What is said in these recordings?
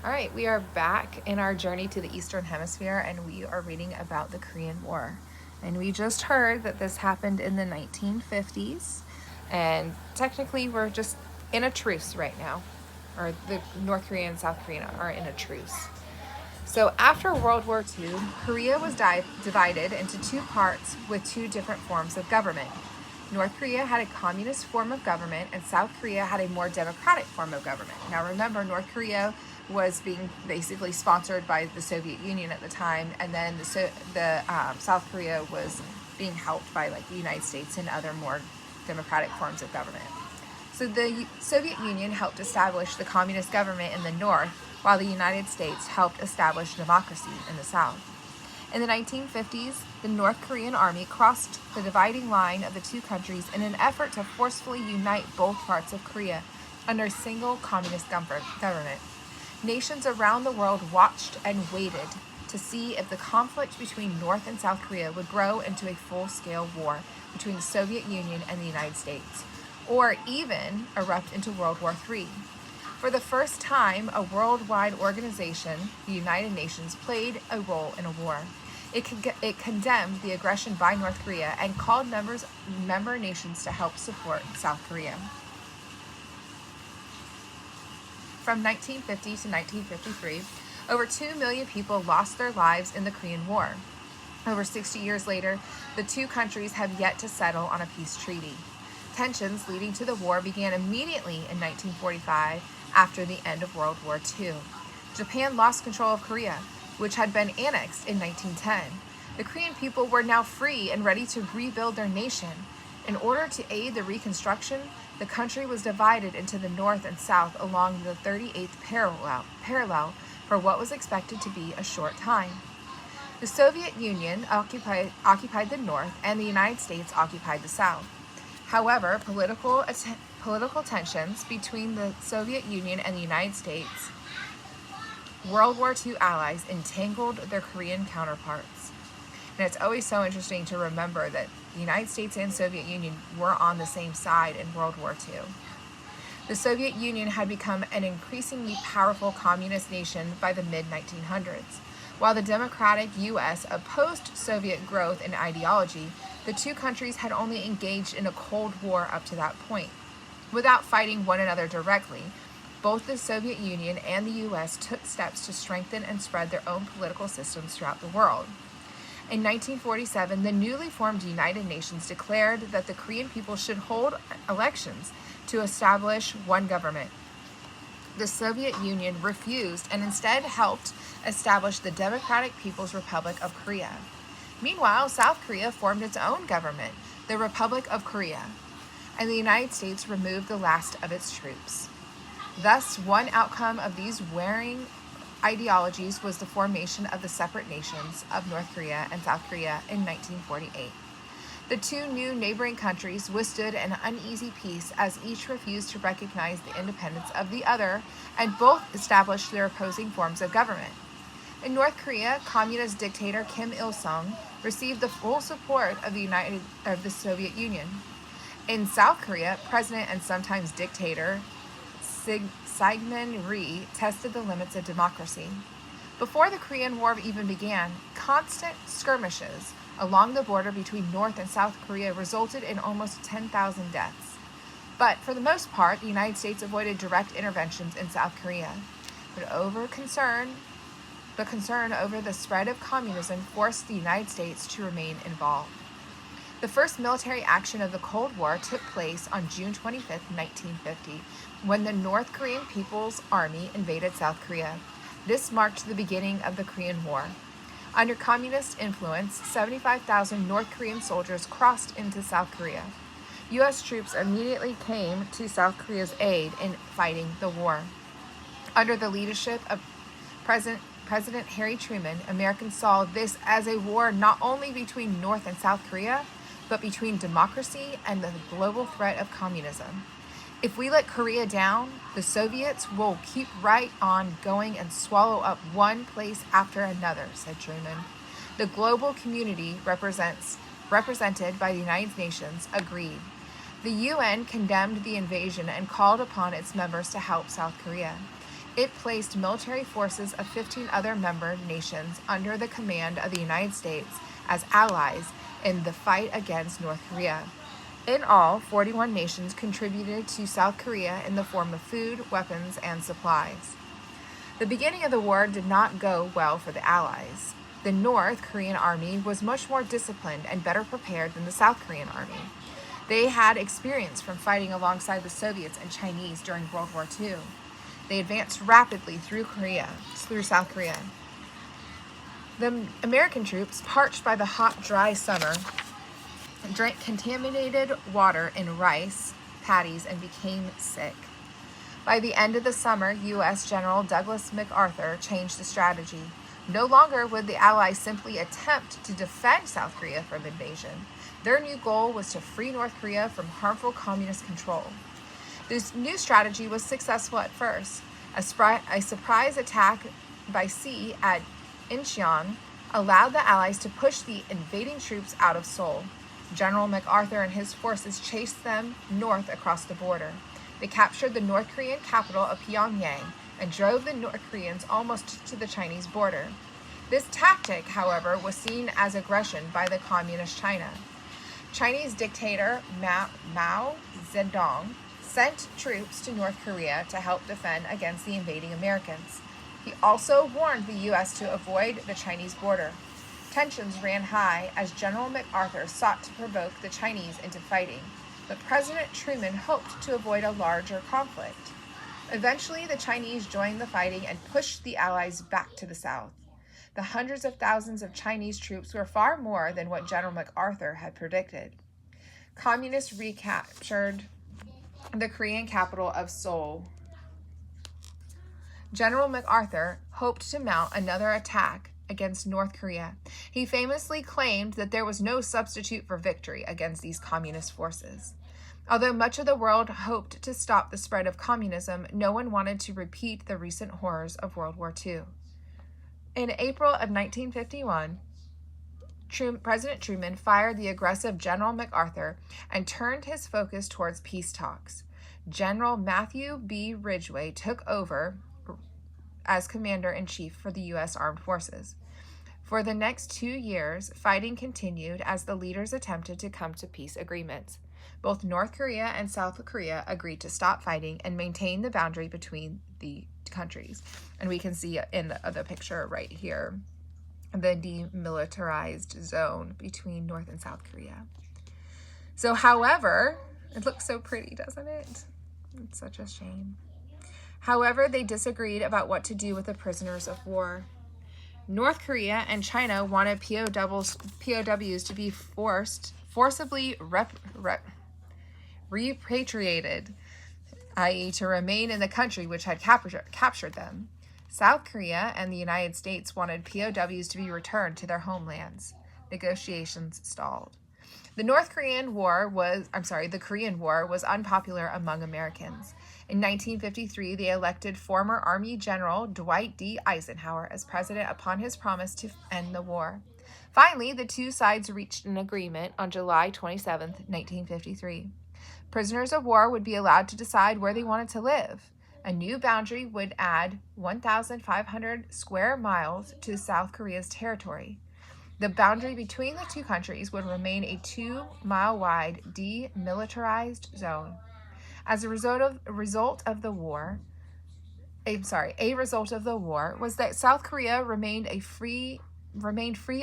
All right, we are back in our journey to the Eastern Hemisphere and we are reading about the Korean War. And we just heard that this happened in the 1950s, and technically we're just in a truce right now, or the North Korea and South Korea are in a truce. So after World War II, Korea was divided into two parts with two different forms of government. North Korea had a communist form of government, and South Korea had a more democratic form of government. Now remember, North Korea was being basically sponsored by the Soviet Union at the time, and then South Korea was being helped by like the United States and other more democratic forms of government. So the Soviet Union helped establish the communist government in the north, while the United States helped establish democracy in the south. In the 1950s, the North Korean army crossed the dividing line of the two countries in an effort to forcefully unite both parts of Korea under a single communist government. Nations around the world watched and waited to see if the conflict between North and South Korea would grow into a full-scale war between the Soviet Union and the United States, or even erupt into World War III. For the first time, a worldwide organization, the United Nations, played a role in a war. It condemned the aggression by North Korea and called member nations to help support South Korea. From 1950 to 1953, over 2 million people lost their lives in the Korean War. Over 60 years later, the two countries have yet to settle on a peace treaty. Tensions leading to the war began immediately in 1945 after the end of World War II. Japan lost control of Korea, which had been annexed in 1910. The Korean people were now free and ready to rebuild their nation. In order to aid the reconstruction, the country was divided into the north and south along the 38th parallel for what was expected to be a short time. The Soviet Union occupied the north, and the United States occupied the south. However, political tensions between the Soviet Union and the United States, World War II allies, entangled their Korean counterparts. And it's always so interesting to remember that the United States and Soviet Union were on the same side in World War II. The Soviet Union had become an increasingly powerful communist nation by the mid-1900s. While the democratic U.S. opposed Soviet growth and ideology, the two countries had only engaged in a Cold War up to that point. Without fighting one another directly, both the Soviet Union and the U.S. took steps to strengthen and spread their own political systems throughout the world. In 1947, the newly formed United Nations declared that the Korean people should hold elections to establish one government. The Soviet Union refused and instead helped establish the Democratic People's Republic of Korea. Meanwhile, South Korea formed its own government, the Republic of Korea, and the United States removed the last of its troops. Thus, one outcome of these warring ideologies was the formation of the separate nations of North Korea and South Korea in 1948. The two new neighboring countries withstood an uneasy peace as each refused to recognize the independence of the other, and both established their opposing forms of government. In North Korea, communist dictator Kim Il-sung received the full support of the Soviet Union. In South Korea, President and sometimes dictator Syngman Rhee tested the limits of democracy. Before the Korean War even began, constant skirmishes along the border between North and South Korea resulted in almost 10,000 deaths. But for the most part, the United States avoided direct interventions in South Korea. But concern over the spread of communism forced the United States to remain involved. The first military action of the Cold War took place on June 25, 1950, when the North Korean People's Army invaded South Korea. This marked the beginning of the Korean War. Under communist influence, 75,000 North Korean soldiers crossed into South Korea. U.S. troops immediately came to South Korea's aid in fighting the war. Under the leadership of President Harry Truman, Americans saw this as a war not only between North and South Korea, but between democracy and the global threat of communism. If we let Korea down, the Soviets will keep right on going and swallow up one place after another, said Truman. The global community represented by the United Nations agreed. The UN condemned the invasion and called upon its members to help South Korea. It placed military forces of 15 other member nations under the command of the United States as allies in the fight against North Korea. In all, 41 nations contributed to South Korea in the form of food, weapons, and supplies. The beginning of the war did not go well for the Allies. The North Korean army was much more disciplined and better prepared than the South Korean army. They had experience from fighting alongside the Soviets and Chinese during World War II. They advanced rapidly through South Korea. The American troops, parched by the hot, dry summer, drank contaminated water and rice paddies and became sick. By the end of the summer, U.S. General Douglas MacArthur changed the strategy. No longer would the Allies simply attempt to defend South Korea from invasion. Their new goal was to free North Korea from harmful communist control. This new strategy was successful at first. A surprise attack by sea at Incheon allowed the Allies to push the invading troops out of Seoul. General MacArthur and his forces chased them north across the border. They captured the North Korean capital of Pyongyang and drove the North Koreans almost to the Chinese border. This tactic, however, was seen as aggression by the Communist China. Chinese dictator Mao Zedong sent troops to North Korea to help defend against the invading Americans. He also warned the U.S. to avoid the Chinese border. Tensions ran high as General MacArthur sought to provoke the Chinese into fighting, but President Truman hoped to avoid a larger conflict. Eventually, the Chinese joined the fighting and pushed the Allies back to the south. The hundreds of thousands of Chinese troops were far more than what General MacArthur had predicted. Communists recaptured the Korean capital of Seoul. General MacArthur hoped to mount another attack against North Korea. He famously claimed that there was no substitute for victory against these communist forces. Although much of the world hoped to stop the spread of communism, no one wanted to repeat the recent horrors of World War II. In April of 1951, President Truman fired the aggressive General MacArthur and turned his focus towards peace talks. General Matthew B. Ridgway took over as commander-in-chief for the U.S. Armed Forces. For the next 2 years, fighting continued as the leaders attempted to come to peace agreements. Both North Korea and South Korea agreed to stop fighting and maintain the boundary between the countries. And we can see in the picture right here the demilitarized zone between North and South Korea. So, however, it looks so pretty, doesn't it? It's such a shame. However, they disagreed about what to do with the prisoners of war. North Korea and China wanted POWs to be forcibly repatriated, i.e. to remain in the country which had captured them. South Korea and the United States wanted POWs to be returned to their homelands. Negotiations stalled. The Korean War was unpopular among Americans. In 1953, they elected former Army General Dwight D. Eisenhower as president upon his promise to end the war. Finally, the two sides reached an agreement on July 27, 1953. Prisoners of war would be allowed to decide where they wanted to live. A new boundary would add 1,500 square miles to South Korea's territory. The boundary between the two countries would remain a 2-mile-wide demilitarized zone. As a result of the war was that South Korea remained free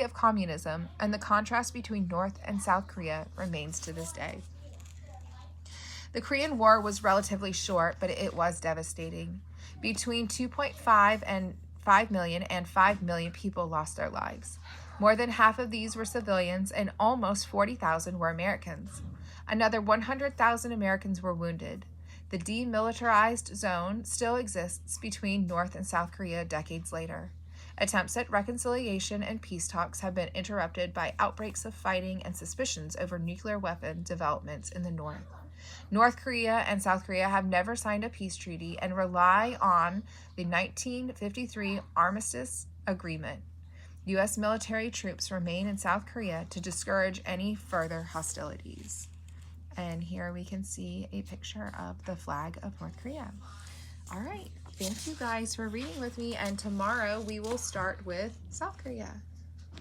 of communism, and the contrast between North and South Korea remains to this day. The Korean War was relatively short, but it was devastating. Between 2.5 and 5 million and 5 million people lost their lives. More than half of these were civilians, and almost 40,000 were Americans. Another 100,000 Americans were wounded. The demilitarized zone still exists between North and South Korea decades later. Attempts at reconciliation and peace talks have been interrupted by outbreaks of fighting and suspicions over nuclear weapon developments in the North. North Korea and South Korea have never signed a peace treaty and rely on the 1953 Armistice Agreement. U.S. military troops remain in South Korea to discourage any further hostilities. And here we can see a picture of the flag of North Korea. All right, Thank you guys for reading with me, and tomorrow we will start with South Korea.